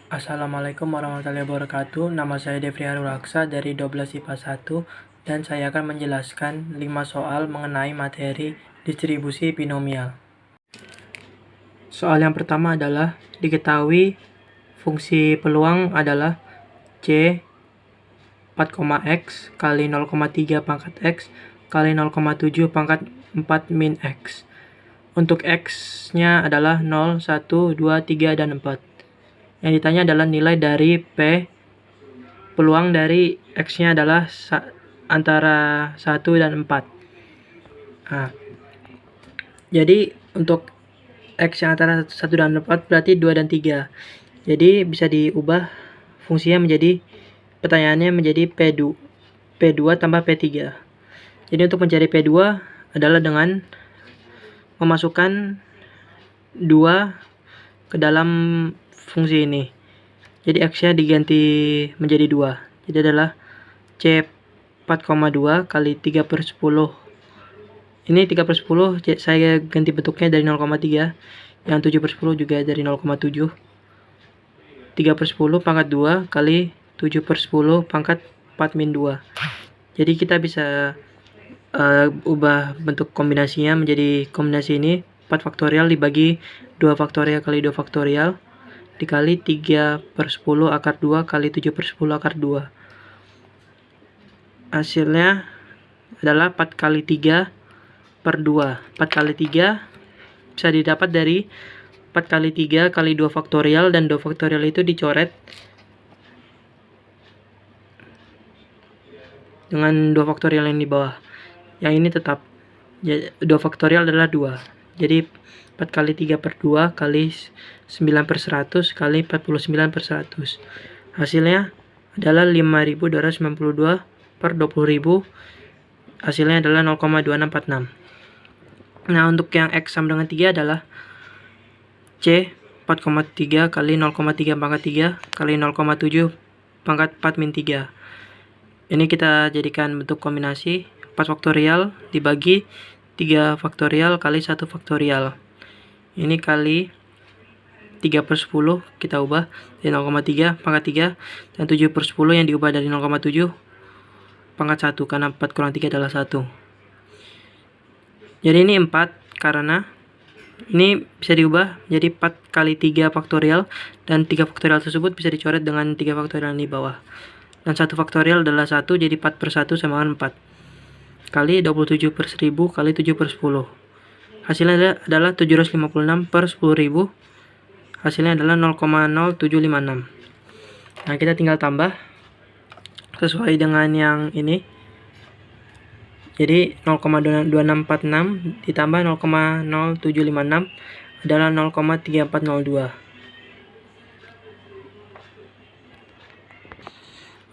Assalamualaikum warahmatullahi wabarakatuh. Nama saya Devri Haruraksa dari 12 IPA 1 dan saya akan menjelaskan 5 soal mengenai materi distribusi binomial. Soal yang pertama adalah diketahui fungsi peluang adalah C 4, x kali 0,3 pangkat x kali 0,7 pangkat 4 min x. Untuk x-nya adalah 0, 1, 2, 3, dan 4. Yang ditanya adalah nilai dari P. Peluang dari X-nya adalah antara 1 dan 4. Nah, jadi untuk X yang antara 1 dan 4 berarti 2 dan 3. Jadi bisa diubah fungsinya menjadi, pertanyaannya menjadi P2 tambah P3. Jadi untuk mencari P2 adalah dengan memasukkan 2 ke dalam fungsi ini. Jadi X-nya diganti menjadi 2. Jadi adalah C 4,2 kali 3/10. Ini 3/10 saya ganti bentuknya dari 0,3. Yang 7/10 juga dari 0,7. 3/10 pangkat 2 kali 7/10 pangkat 4 min 2. Jadi kita bisa ubah bentuk kombinasinya menjadi kombinasi ini 4 faktorial dibagi 2 faktorial kali 2 faktorial dikali 3/10 akar 2 kali 7/10 akar 2. Hasilnya adalah 4 kali 3/2. 4 kali 3 bisa didapat dari 4 kali 3 kali 2 faktorial, dan 2 faktorial itu dicoret dengan 2 faktorial yang di bawah. Yang ini tetap 2 faktorial adalah 2. Jadi 4 kali 3/2 kali 9/100 kali 49/100. Hasilnya adalah 5.292/20.000. Hasilnya adalah 0,2646. Nah, untuk yang X sama dengan 3 adalah C 4,3 kali 0,3 pangkat 3 kali 0,7 pangkat 4 min 3. Ini kita jadikan bentuk kombinasi 4 faktorial dibagi 3 faktorial kali 1 faktorial. Ini kali 3/10 kita ubah dari 0,3 pangkat 3 dan 7/10 yang diubah dari 0,7 pangkat 1 karena 4 kurang 3 adalah 1. Jadi ini 4 karena ini bisa diubah jadi 4 kali 3 faktorial, dan 3 faktorial tersebut bisa dicoret dengan 3 faktorial di bawah. Dan 1 faktorial adalah 1, jadi 4/1 sama dengan 4 kali 27/1000 kali 7/10. Hasilnya adalah 756/10.000. Hasilnya adalah 0,0756. Nah, kita tinggal tambah sesuai dengan yang ini. Jadi 0,2646 ditambah 0,0756 adalah 0,3402.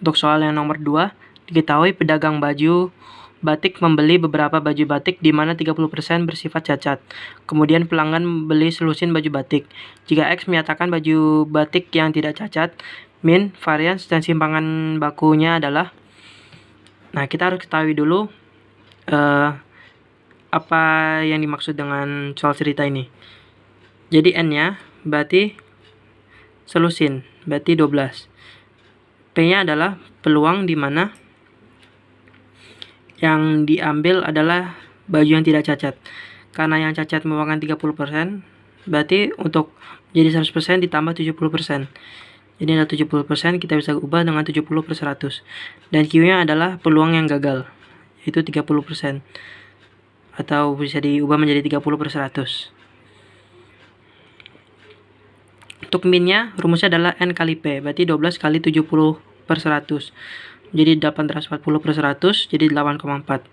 Untuk soal yang nomor 2, diketahui pedagang baju batik membeli beberapa baju batik di mana 30% bersifat cacat. Kemudian pelanggan membeli selusin baju batik. Jika X menyatakan baju batik yang tidak cacat, min, varians, dan simpangan bakunya adalah. Nah, kita harus ketahui dulu apa yang dimaksud dengan soal cerita ini. Jadi N-nya berarti selusin, berarti 12. P-nya adalah peluang di mana yang diambil adalah baju yang tidak cacat. Karena yang cacat merupakan 30%, berarti untuk jadi 100% ditambah 70%. Jadi ada 70%, kita bisa ubah dengan 70/100. Dan Q-nya adalah peluang yang gagal, yaitu 30%. Atau bisa diubah menjadi 30/100. Untuk min-nya, rumusnya adalah N kali P, berarti 12 kali 70/100. Jadi 840/100, jadi 8,4.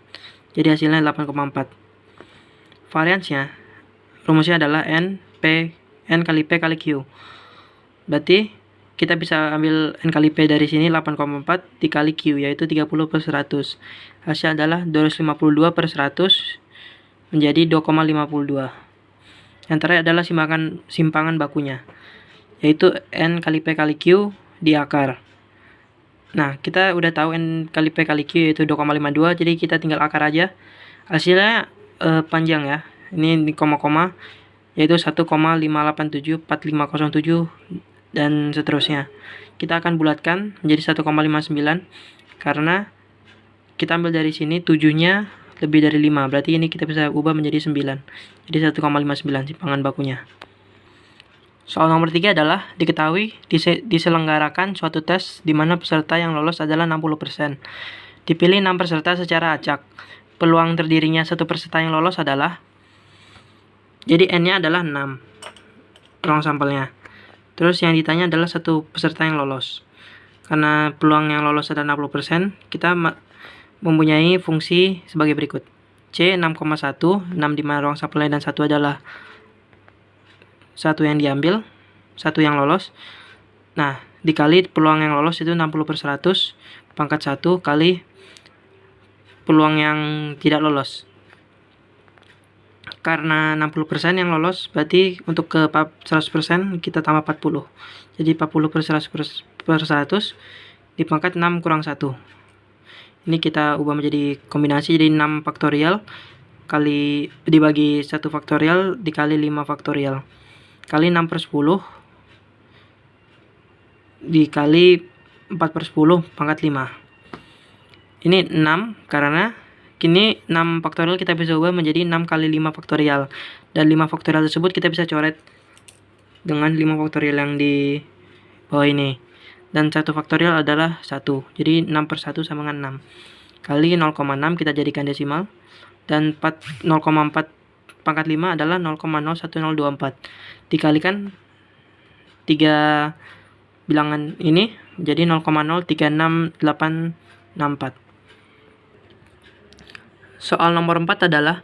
Jadi hasilnya 8,4. Variansnya, rumusnya adalah N kali P kali Q. Berarti kita bisa ambil N kali P dari sini 8,4 dikali Q, yaitu 30/100. Hasilnya adalah 252/100 menjadi 2,52. Yang terakhir adalah simpangan bakunya, yaitu N kali P kali Q di akar. Nah, kita udah tahu N kali P kali Q yaitu 2,52, jadi kita tinggal akar aja. Hasilnya panjang ya. Ini di koma-koma, yaitu 1,5874507 dan seterusnya. Kita akan bulatkan menjadi 1,59 karena kita ambil dari sini 7-nya lebih dari 5, berarti ini kita bisa ubah menjadi 9. Jadi 1,59 simpangan bakunya. Soal nomor 3 adalah diketahui diselenggarakan suatu tes di mana peserta yang lolos adalah 60%. Dipilih 6 peserta secara acak. Peluang terdirinya satu peserta yang lolos adalah, jadi N-nya adalah 6 ruang sampelnya. Terus yang ditanya adalah satu peserta yang lolos. Karena peluang yang lolos adalah 60%, kita mempunyai fungsi sebagai berikut. C 6,1, 6 di mana ruang sampelnya dan 1 adalah 1 yang diambil, 1 yang lolos. Nah, dikali peluang yang lolos itu 60/100 pangkat 1 kali peluang yang tidak lolos. Karena 60% yang lolos, berarti untuk ke 100% kita tambah 40. Jadi 40/100 dipangkat 6 kurang 1. Ini kita ubah menjadi kombinasi, jadi 6 faktorial kali dibagi 1 faktorial dikali 5 faktorial kali 6/10 dikali 4/10 pangkat 5. Ini 6 karena kini 6 faktorial kita bisa ubah menjadi 6 kali 5 faktorial. Dan 5 faktorial tersebut kita bisa coret dengan 5 faktorial yang di bawah ini. Dan 1 faktorial adalah 1. Jadi 6/1 sama dengan 6. Kali 0,6 kita jadikan desimal. Dan 0,4 pangkat 5 adalah 0,01024. Dikalikan 3 bilangan ini jadi 0,03684. Soal nomor 4 adalah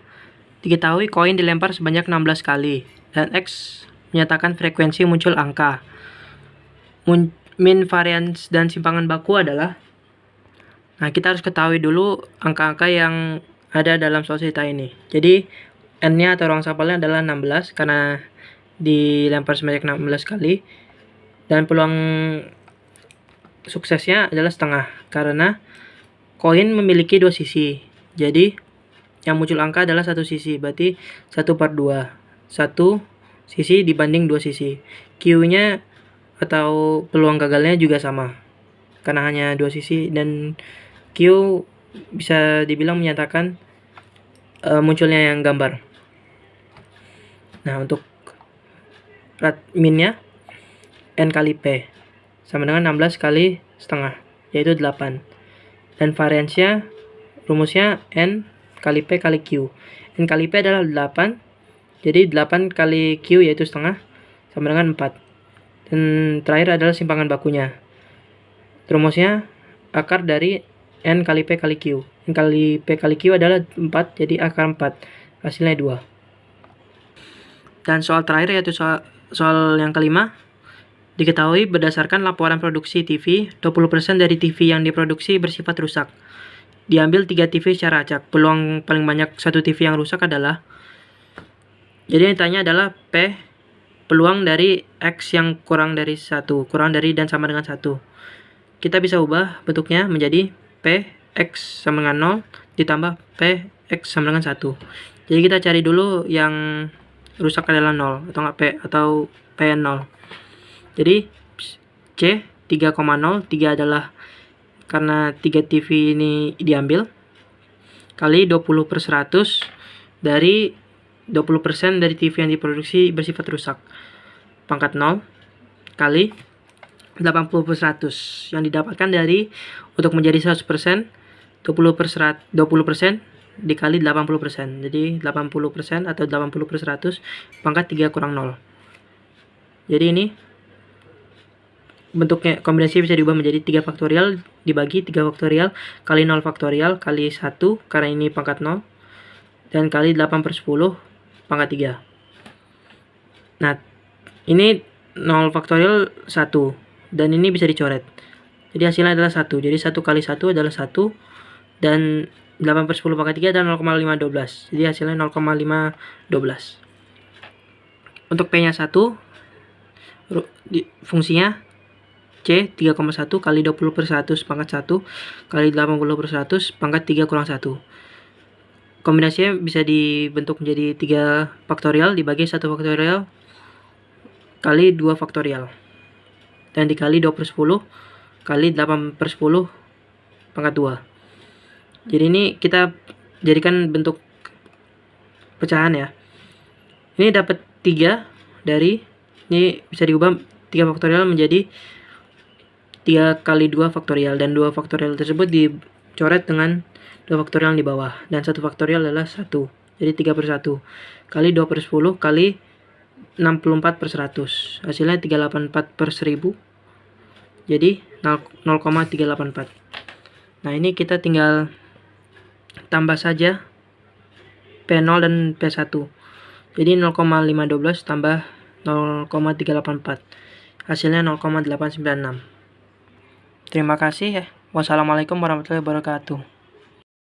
diketahui koin dilempar sebanyak 16 kali dan X menyatakan frekuensi muncul angka. Min varians dan simpangan baku adalah, nah kita harus ketahui dulu angka-angka yang ada dalam soal cerita ini. Jadi N-nya atau ruang sampelnya adalah 16 karena dilempar sebanyak 16 kali. Dan peluang suksesnya adalah setengah karena koin memiliki 2 sisi. Jadi yang muncul angka adalah 1 sisi, berarti 1/2. 1 sisi dibanding 2 sisi. Q-nya atau peluang gagalnya juga sama karena hanya 2 sisi, dan Q bisa dibilang menyatakan munculnya yang gambar. Nah, untuk minnya N kali P sama dengan 16 kali setengah, yaitu 8. Dan variansnya, rumusnya N kali P kali Q. N kali P adalah 8, jadi 8 kali Q yaitu setengah sama dengan 4. Dan terakhir adalah simpangan bakunya. Rumusnya akar dari N kali P kali Q. N kali P kali Q adalah 4, jadi akar 4. Hasilnya 2. Dan soal terakhir yaitu soal yang kelima. Diketahui berdasarkan laporan produksi TV, 20% dari TV yang diproduksi bersifat rusak. Diambil 3 TV secara acak. Peluang paling banyak satu TV yang rusak adalah, jadi yang ditanya adalah P, peluang dari X yang kurang dari 1, kurang dari dan sama dengan 1. Kita bisa ubah bentuknya menjadi P X sama dengan 0 ditambah P X sama dengan 1. Jadi kita cari dulu yang rusak adalah 0 atau enggak P atau P0. Jadi C 3,0, 3 adalah karena 3 TV ini diambil, kali 20/100 dari 20% dari TV yang diproduksi bersifat rusak, pangkat 0, kali 80/100 yang didapatkan dari, untuk menjadi 100%, 20% dikali 80%, jadi 80% atau 80/100 pangkat 3 kurang 0. Jadi ini bentuknya kombinasi bisa diubah menjadi 3 faktorial dibagi 3 faktorial kali 0 faktorial kali 1 karena ini pangkat 0 dan kali 8/10 pangkat 3. Nah, ini 0 faktorial 1 dan ini bisa dicoret. Jadi hasilnya adalah 1. Jadi 1 kali 1 adalah 1 dan 8/10 pangkat 3 adalah 0,512. Jadi hasilnya 0,512. Untuk P-nya 1, fungsinya C 3,1 kali 20/100 pangkat 1 kali 80/100 pangkat 3 kurang 1. Kombinasinya bisa dibentuk menjadi 3 faktorial dibagi 1 faktorial kali 2 faktorial. dan dikali 2/10 kali 8/10 pangkat 2. Jadi ini kita jadikan bentuk pecahan ya. Ini dapat 3 dari, ini bisa diubah 3 faktorial menjadi 3 kali 2 faktorial, dan 2 faktorial tersebut dicoret dengan 2 faktorial di bawah, dan 1 faktorial adalah 1. Jadi 3/1 kali 2/10 kali 64/100, hasilnya 384/1000, jadi 0,384. Nah, ini kita tinggal tambah saja P0 dan P1. Jadi 0,512 tambah 0,384, hasilnya 0,896. Terima kasih ya. Wassalamualaikum warahmatullahi wabarakatuh.